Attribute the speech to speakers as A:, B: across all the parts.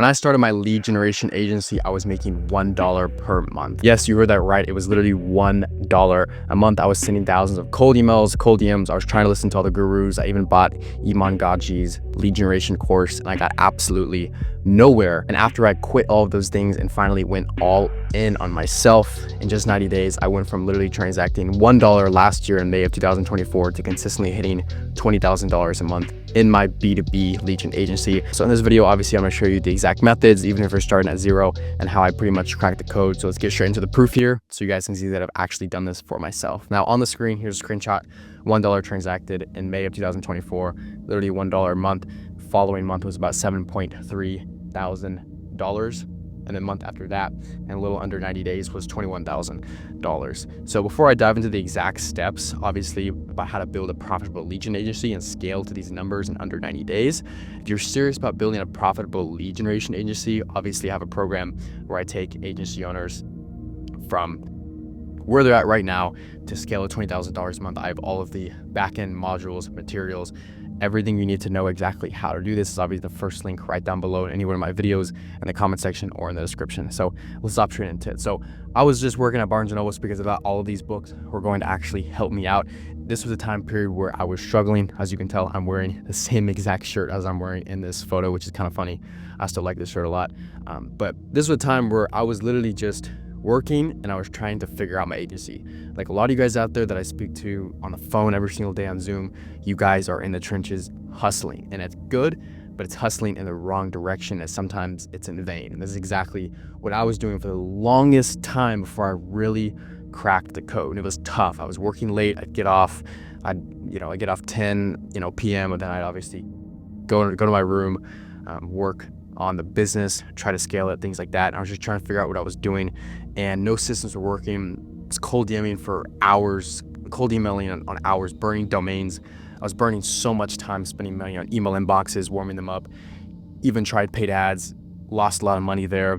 A: When I started my lead generation agency, I was making $1 per month. Yes, you heard that right. It was literally $1 a month. I was sending thousands of cold emails, cold DMs. I was trying to listen to all the gurus. I even bought Iman Gaji's lead generation course, and I got absolutely nowhere. And after I quit all of those things and finally went all in on myself, in just 90 days, I went from literally transacting $1 last year in May of 2024 to consistently hitting $20,000 a month in my B2B lead gen agency. So in this video, obviously, I'm gonna show you the exact methods, even if you're starting at zero, and how I pretty much cracked the code. So let's get straight into the proof here so you guys can see that I've actually done this for myself. Now on the screen, here's a screenshot, $1 transacted in May of 2024, literally $1 a month. Following month was about $7.3 thousand. And then month after that, and a little under 90 days, was $21,000. So before I dive into the exact steps, obviously, about how to build a profitable lead gen agency and scale to these numbers in under 90 days, if you're serious about building a profitable lead generation agency, obviously I have a program where I take agency owners from where they're at right now to scale to $20,000 a month. I have all of the backend modules, materials, everything you need to know exactly how to do this is obviously the first link right down below in any one of my videos in the comment section or in the description. So let's hop straight into it. So I was just working at Barnes & Noble because I thought all of these books were going to actually help me out. This was a time period where I was struggling. As you can tell, I'm wearing the same exact shirt as I'm wearing in this photo, which is kind of funny. I still like this shirt a lot. But this was a time where I was literally just working and I was trying to figure out my agency. Like a lot of you guys out there that I speak to on the phone every single day on Zoom, you guys are in the trenches hustling, and it's good, but it's hustling in the wrong direction, and sometimes it's in vain. And this is exactly what I was doing for the longest time before I really cracked the code. And it was tough. I was working late. I'd get off. I'd get off 10 p.m. and then I'd obviously go to my room, work on the business, try to scale it, things like that. And I was just trying to figure out what I was doing, and no systems were working. I was cold DMing for hours, cold emailing on hours, burning domains. I was burning so much time spending money on email inboxes, warming them up, even tried paid ads, lost a lot of money there,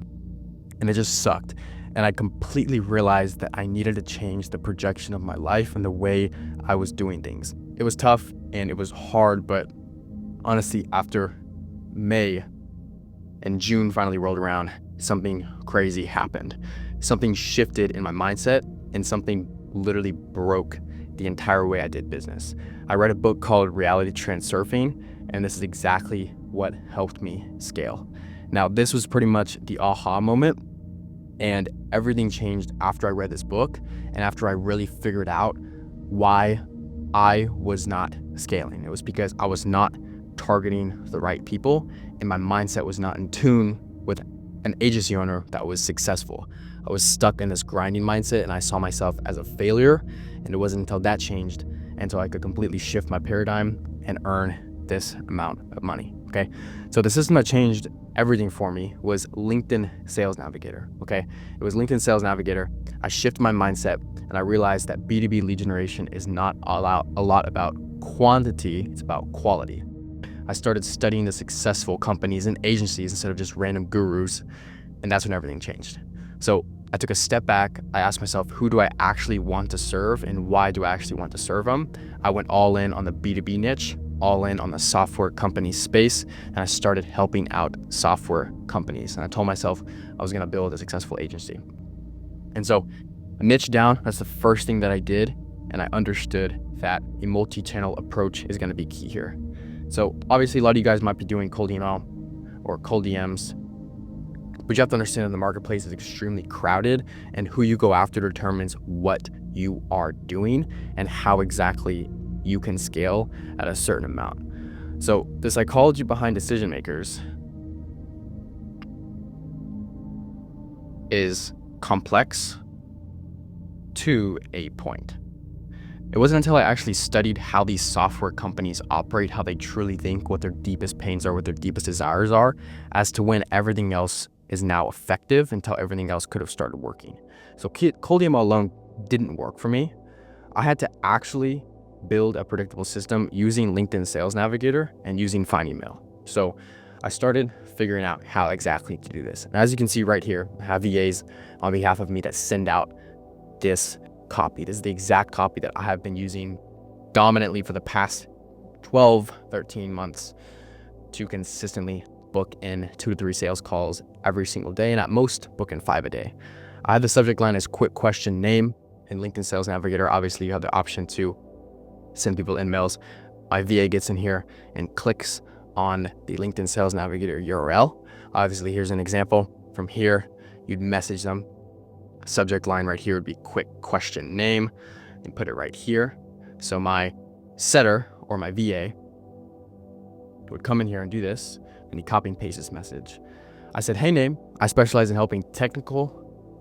A: and it just sucked. And I completely realized that I needed to change the projection of my life and the way I was doing things. It was tough and it was hard, but honestly, after May and June finally rolled around, something crazy happened. Something shifted in my mindset, and something literally broke the entire way I did business. I read a book called Reality Transurfing, and this is exactly what helped me scale. Now, this was pretty much the aha moment, and everything changed after I read this book and after I really figured out why I was not scaling. It was because I was not targeting the right people, and my mindset was not in tune with an agency owner that was successful. I was stuck in this grinding mindset, and I saw myself as a failure, and it wasn't until that changed until I could completely shift my paradigm and earn this amount of money. Okay, so the system that changed everything for me was LinkedIn Sales Navigator. Okay, it was LinkedIn Sales Navigator. I shifted my mindset, and I realized that B2B lead generation is not a lot about quantity, it's about quality. I started studying the successful companies and agencies instead of just random gurus, and that's when everything changed. So I took a step back. I asked myself, who do I actually want to serve, and why do I actually want to serve them? I went all in on the B2B niche, all in on the software company space, and I started helping out software companies. And I told myself I was gonna build a successful agency. And so I niched down. That's the first thing that I did, and I understood that a multi-channel approach is gonna be key here. So obviously a lot of you guys might be doing cold email or cold DMs, but you have to understand that the marketplace is extremely crowded, and who you go after determines what you are doing and how exactly you can scale at a certain amount. So the psychology behind decision makers is complex to a point. It wasn't until I actually studied how these software companies operate, how they truly think, what their deepest pains are, what their deepest desires are, as to when everything else is now effective until everything else could have started working. So cold email alone didn't work for me. I had to actually build a predictable system using LinkedIn Sales Navigator and using Fine Email. So I started figuring out how exactly to do this. And as you can see right here, I have VAs on behalf of me that send out this copy. This is the exact copy that I have been using dominantly for the past 12, 13 months to consistently book in 2 to 3 sales calls every single day, and at most book in 5 a day. I have the subject line as quick question name. In LinkedIn Sales Navigator, obviously you have the option to send people emails. My VA gets in here and clicks on the LinkedIn Sales Navigator URL. Obviously, here's an example. From here, you'd message them. Subject line right here would be quick question name, and put it right here. So my setter or my VA would come in here and do this, and he copy and paste this message. I said, hey name, I specialize in helping technical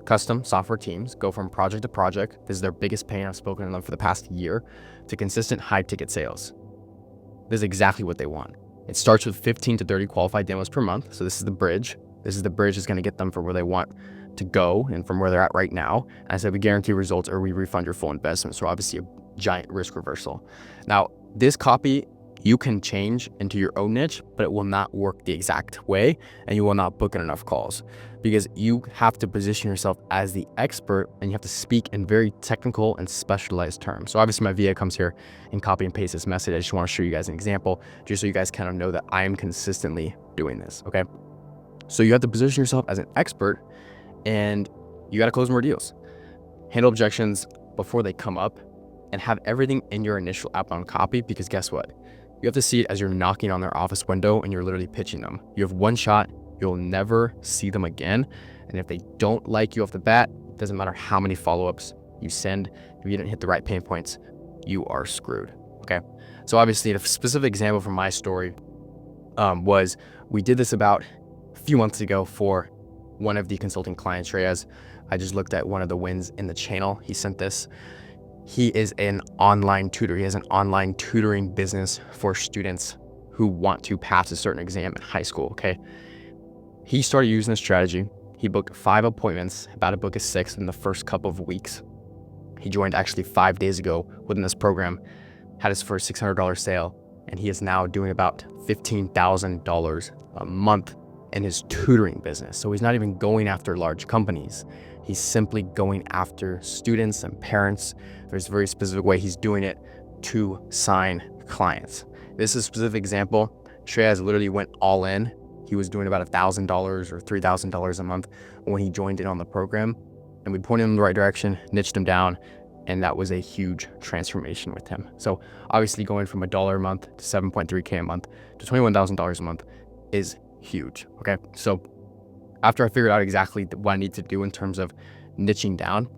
A: custom software teams go from project to project. This is their biggest pain. I've spoken to them for the past year, to consistent high ticket sales. This is exactly what they want. It starts with 15 to 30 qualified demos per month. So this is the bridge. This is the bridge that's going to get them from where they want to go and from where they're at right now. And I said, we guarantee results or we refund your full investment. So obviously a giant risk reversal. Now, this copy you can change into your own niche, but it will not work the exact way and you will not book in enough calls because you have to position yourself as the expert and you have to speak in very technical and specialized terms. So obviously my VA comes here and copy and paste this message. I just want to show you guys an example just so you guys kind of know that I am consistently doing this, okay? So you have to position yourself as an expert and you got to close more deals. Handle objections before they come up and have everything in your initial outbound copy because guess what? You have to see it as you're knocking on their office window and you're literally pitching them. You have one shot, you'll never see them again. And if they don't like you off the bat, it doesn't matter how many follow-ups you send, if you didn't hit the right pain points, you are screwed, okay? So obviously, the specific example from my story was we did this about a few months ago for one of the consulting clients, Reyes. I just looked at one of the wins in the channel. He sent this. He is an online tutor. He has an online tutoring business for students who want to pass a certain exam in high school, okay? He started using this strategy. He booked 5 appointments, about to book a 6th in the first couple of weeks. He joined actually 5 days ago within this program, had his first $600 sale, and he is now doing about $15,000 a month in his tutoring business. So he's not even going after large companies. He's simply going after students and parents. There's a very specific way he's doing it to sign clients. This is a specific example. Shreyas literally went all in. He was doing about $1,000 or $3,000 a month when he joined in on the program. And we pointed him in the right direction, niched him down, and that was a huge transformation with him. So obviously going from $1 a month to 7.3K a month to $21,000 a month is huge, okay? So after I figured out exactly what I need to do in terms of niching down,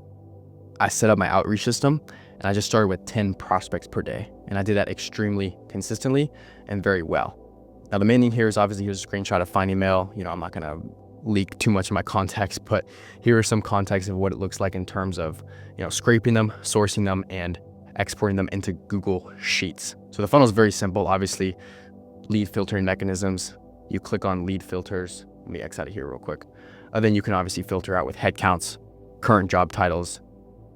A: I set up my outreach system and I just started with 10 prospects per day. And I did that extremely consistently and very well. Now the main thing here is obviously here's a screenshot of Find Email. You know, I'm not gonna leak too much of my contacts, but here are some contacts of what it looks like in terms of, you know, scraping them, sourcing them, and exporting them into Google Sheets. So the funnel is very simple. Obviously, lead filtering mechanisms. You click on lead filters. Let me X out of here real quick. Then you can obviously filter out with headcounts, current job titles,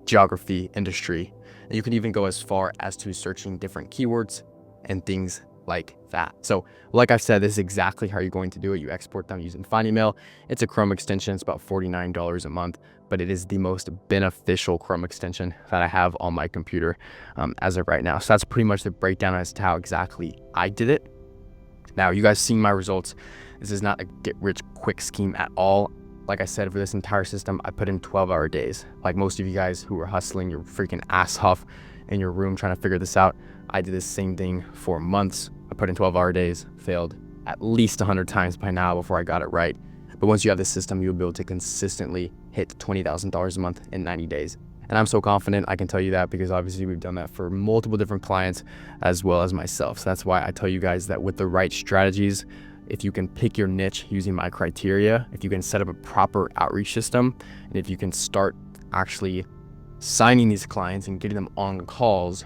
A: geography, industry, and you can even go as far as to searching different keywords and things like that. So like I've said, this is exactly how you're going to do it. You export them using Find Email. It's a Chrome extension. It's about $49 a month, but it is the most beneficial Chrome extension that I have on my computer as of right now. So that's pretty much the breakdown as to how exactly I did it. Now, you guys seeing my results. This is not a get-rich-quick scheme at all. Like I said, for this entire system, I put in 12-hour days. Like most of you guys who are hustling your freaking ass off in your room trying to figure this out, I did the same thing for months. I put in 12-hour days, failed at least 100 times by now before I got it right. But once you have this system, you'll be able to consistently hit $20,000 a month in 90 days. And I'm so confident I can tell you that because obviously we've done that for multiple different clients as well as myself. So that's why I tell you guys that with the right strategies, if you can pick your niche using my criteria, if you can set up a proper outreach system, and if you can start actually signing these clients and getting them on calls,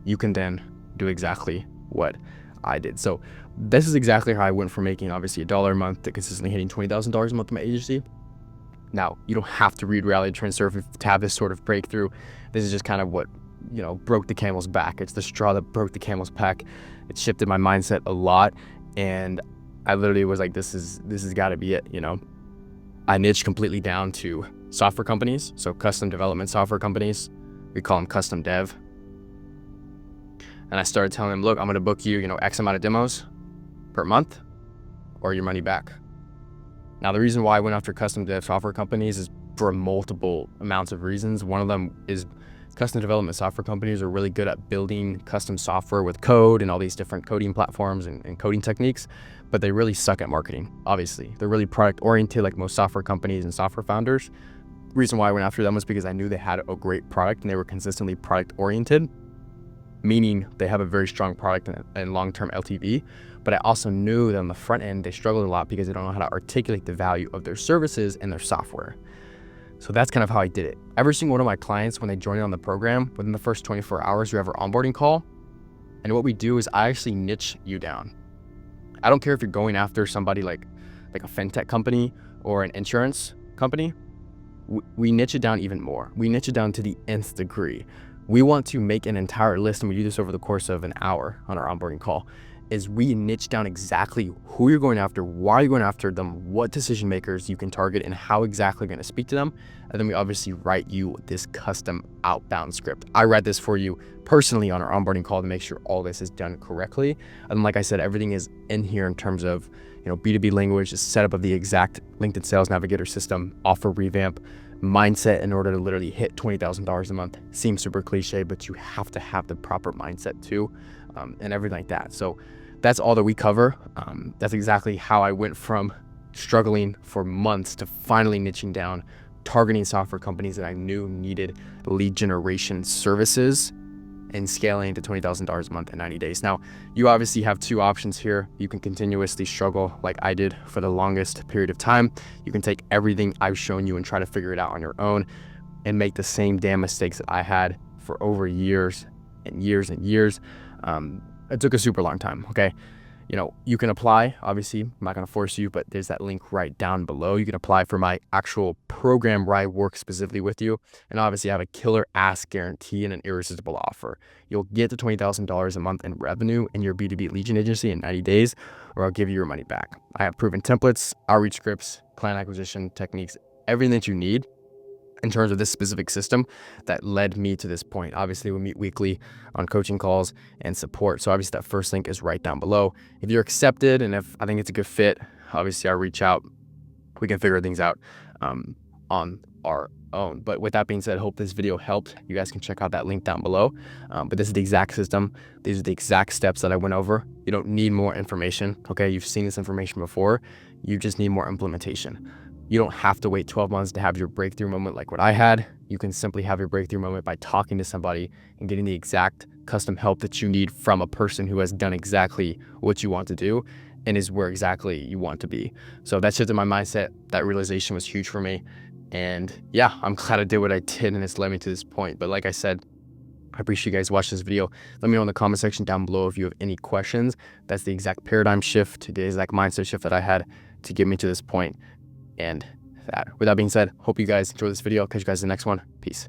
A: you can then do exactly what I did. So this is exactly how I went from making obviously $1 a month to consistently hitting $20,000 a month in my agency. Now, you don't have to read Reality Trend Surf to have this sort of breakthrough. This is just kind of what, you know, broke the camel's back. It's the straw that broke the camel's back. It shifted my mindset a lot. And I literally was like, this has got to be it, you know. I niched completely down to software companies, so custom development software companies. We call them custom dev. And I started telling them, look, I'm going to book you, you know, X amount of demos per month or your money back. Now, the reason why I went after custom dev software companies is for multiple amounts of reasons. One of them is custom development software companies are really good at building custom software with code and all these different coding platforms and coding techniques, but they really suck at marketing. Obviously, they're really product oriented like most software companies and software founders. The reason why I went after them was because I knew they had a great product and they were consistently product oriented, meaning they have a very strong product and long-term LTV. But I also knew that on the front end, they struggled a lot because they don't know how to articulate the value of their services and their software. So that's kind of how I did it. Every single one of my clients, when they join on the program, within the first 24 hours, we have our onboarding call. And what we do is I actually niche you down. I don't care if you're going after somebody like a fintech company or an insurance company. We niche it down even more. We niche it down to the nth degree. We want to make an entire list, and we do this over the course of an hour on our onboarding call, is we niche down exactly who you're going after, why you're going after them, what decision makers you can target, and how exactly you're going to speak to them. And then we obviously write you this custom outbound script. I write this for you personally on our onboarding call to make sure all this is done correctly. And like I said, everything is in here in terms of, B2B language, the setup of the exact LinkedIn Sales Navigator system, offer revamp, mindset in order to literally hit $20,000 a month. Seems super cliche, but you have to have the proper mindset too, and everything like that. So that's all that we cover. That's exactly how I went from struggling for months to finally niching down, targeting software companies that I knew needed lead generation services and scaling to $20,000 a month in 90 days. Now, you obviously have two options here. You can continuously struggle like I did for the longest period of time. You can take everything I've shown you and try to figure it out on your own and make the same damn mistakes that I had for over years and years and years. It took a super long time, okay? You can apply, obviously, I'm not gonna force you, but there's that link right down below. You can apply for my actual program where I work specifically with you. And obviously I have a killer ass guarantee and an irresistible offer. You'll get to $20,000 a month in revenue in your B2B lead gen agency in 90 days, or I'll give you your money back. I have proven templates, outreach scripts, client acquisition techniques, everything that you need in terms of this specific system that led me to this point. Obviously, we meet weekly on coaching calls and support. So obviously that first link is right down below. If you're accepted and if I think it's a good fit, obviously I'll reach out. We can figure things out on our own. But with that being said, I hope this video helped. You guys can check out that link down below. But this is the exact system. These are the exact steps that I went over. You don't need more information, okay? You've seen this information before. You just need more implementation. You don't have to wait 12 months to have your breakthrough moment like what I had. You can simply have your breakthrough moment by talking to somebody and getting the exact custom help that you need from a person who has done exactly what you want to do and is where exactly you want to be. So that shifted my mindset. That realization was huge for me. And yeah, I'm glad I did what I did and it's led me to this point. But like I said, I appreciate you guys watching this video. Let me know in the comment section down below if you have any questions. That's the exact paradigm shift, the exact mindset shift that I had to get me to this point. And that, with that being said, hope you guys enjoy this video. Catch you guys in the next one. Peace.